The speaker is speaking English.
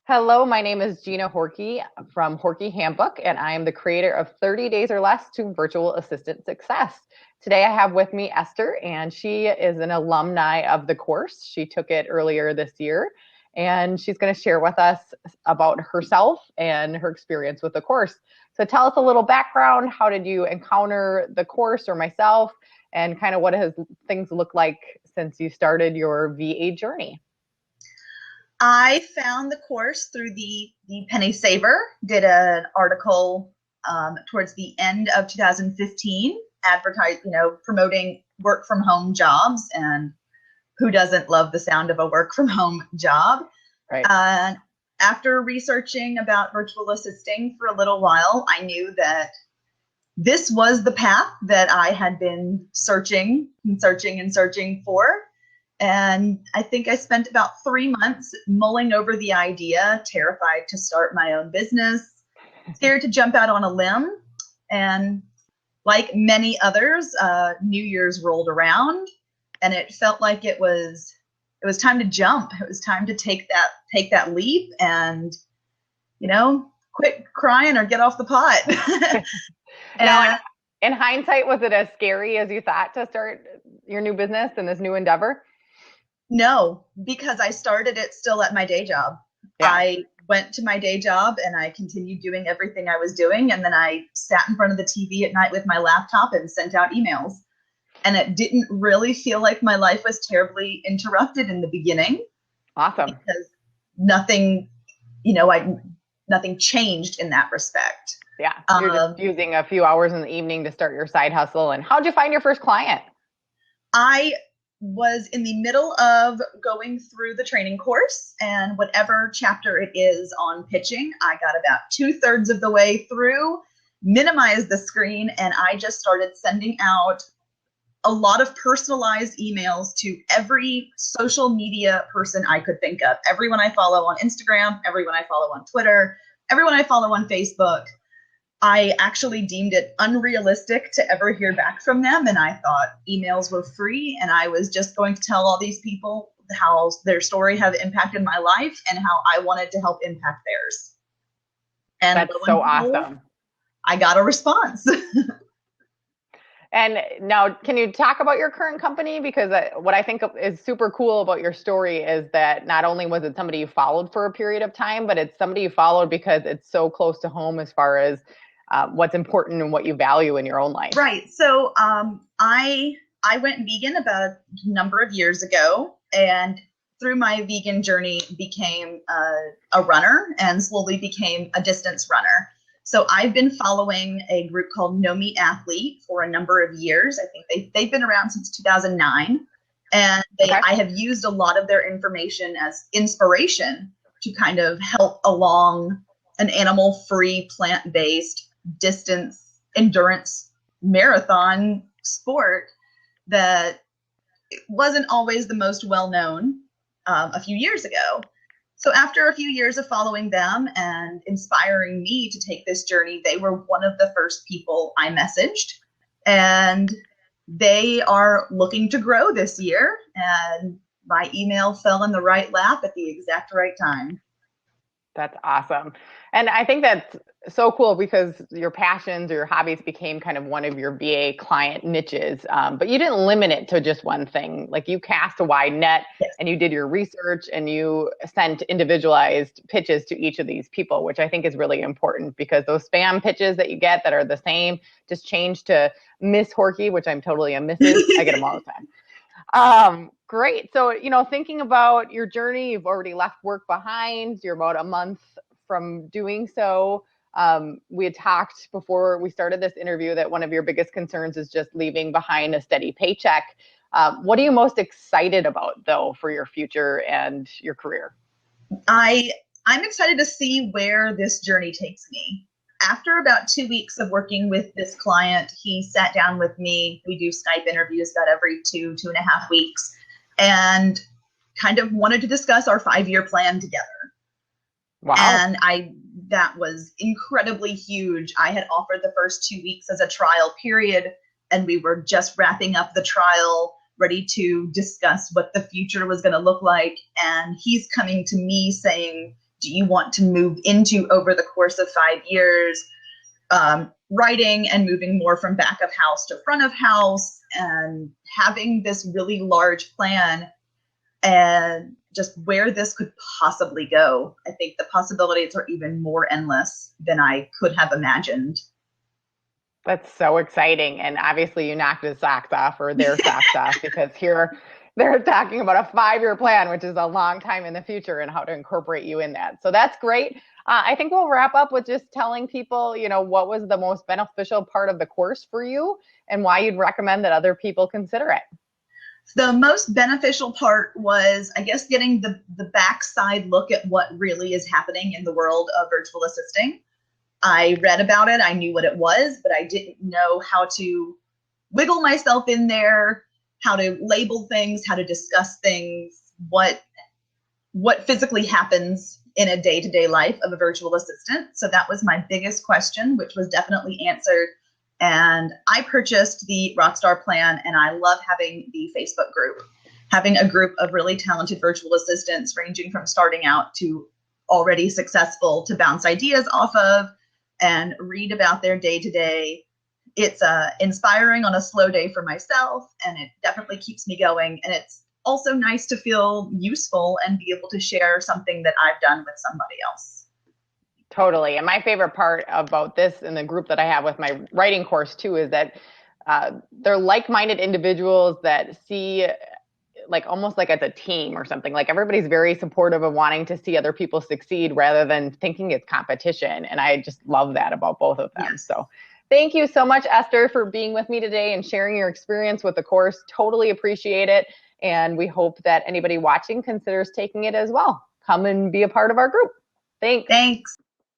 Hello, my name is Gina Horkey from Horkey Handbook, and I am the creator of 30 Days or Less to Virtual Assistant Success. Today I have with me Esther, and she is an alumni of the course. She took it earlier this year, and she's going to share with us about herself and her experience with the course. So tell us a little background. How did you encounter the course or myself, and kind of what has things looked like since you started your VA journey? I found the course through the Penny Saver, did an article towards the end of 2015, promoting work from home jobs, and who doesn't love the sound of a work from home job? Right. After researching about virtual assisting for a little while, I knew that this was the path that I had been searching and searching and searching for. And I think I spent about 3 months mulling over the idea, terrified to start my own business, scared to jump out on a limb. And like many others, New Year's rolled around, and it felt like it was time to jump. It was time to take that leap and, quit crying or get off the pot. Now, in hindsight, was it as scary as you thought to start your new business and this new endeavor? No, because I started it still at my day job. Yeah. I went to my day job and I continued doing everything I was doing. And then I sat in front of the TV at night with my laptop and sent out emails. And it didn't really feel like my life was terribly interrupted in the beginning. Awesome. Because nothing changed in that respect. Yeah. You're just using a few hours in the evening to start your side hustle. And how'd you find your first client? I was in the middle of going through the training course, and whatever chapter it is on pitching, I got about 2/3 of the way through, minimized the screen, and I just started sending out a lot of personalized emails to every social media person I could think of. Everyone I follow on Instagram, everyone I follow on Twitter, everyone I follow on Facebook. I actually deemed it unrealistic to ever hear back from them. And I thought emails were free, and I was just going to tell all these people how their story have impacted my life and how I wanted to help impact theirs. And that's so awesome. I got a response. And now, can you talk about your current company? Because what I think is super cool about your story is that not only was it somebody you followed for a period of time, but it's somebody you followed because it's so close to home as far as what's important and what you value in your own life. Right. So I went vegan about a number of years ago, and through my vegan journey became a runner and slowly became a distance runner. So I've been following a group called No Meat Athlete for a number of years. I think they've been around since 2009. And I have used a lot of their information as inspiration to kind of help along an animal-free, plant-based distance endurance marathon sport that wasn't always the most well-known a few years ago. So after a few years of following them and inspiring me to take this journey, they were one of the first people I messaged, and they are looking to grow this year, and my email fell in the right lap at the exact right time. That's awesome. And I think that's so cool because your passions or your hobbies became kind of one of your VA client niches, but you didn't limit it to just one thing. Like, you cast a wide net. Yes. And you did your research and you sent individualized pitches to each of these people, which I think is really important, because those spam pitches that you get that are the same, just change to Miss Horkey, which I'm totally a Mrs. I get them all the time. Great. So, thinking about your journey, you've already left work behind. You're about a month from doing so. We had talked before we started this interview that one of your biggest concerns is just leaving behind a steady paycheck. What are you most excited about, though, for your future and your career? I'm excited to see where this journey takes me. After about 2 weeks of working with this client, he sat down with me. We do Skype interviews about every 2.5 weeks, and kind of wanted to discuss our 5-year plan together. Wow. And that was incredibly huge. I had offered the first 2 weeks as a trial period, and we were just wrapping up the trial, ready to discuss what the future was going to look like. And he's coming to me saying, do you want to move into over the course of 5 years? Writing and moving more from back of house to front of house, and having this really large plan and just where this could possibly go. I think the possibilities are even more endless than I could have imagined. That's so exciting. And obviously you knocked his socks off, or their socks off, because here they're talking about a 5-year plan, which is a long time in the future, and how to incorporate you in that. So that's great. I think we'll wrap up with just telling people, what was the most beneficial part of the course for you and why you'd recommend that other people consider it. The most beneficial part was, I guess, getting the backside look at what really is happening in the world of virtual assisting. I read about it, I knew what it was, but I didn't know how to wiggle myself in there, how to label things, how to discuss things, what physically happens in a day-to-day life of a virtual assistant. So that was my biggest question, which was definitely answered. And I purchased the Rockstar plan, and I love having the Facebook group, having a group of really talented virtual assistants ranging from starting out to already successful to bounce ideas off of and read about their day-to-day. It's inspiring on a slow day for myself, and it definitely keeps me going. And it's also nice to feel useful and be able to share something that I've done with somebody else. Totally. And my favorite part about this and the group that I have with my writing course too is that they're like-minded individuals that see like almost like as a team or something. Like everybody's very supportive of wanting to see other people succeed rather than thinking it's competition. And I just love that about both of them. Yes. So thank you so much, Esther, for being with me today and sharing your experience with the course. Totally appreciate it. And we hope that anybody watching considers taking it as well. Come and be a part of our group. Thanks. Thanks.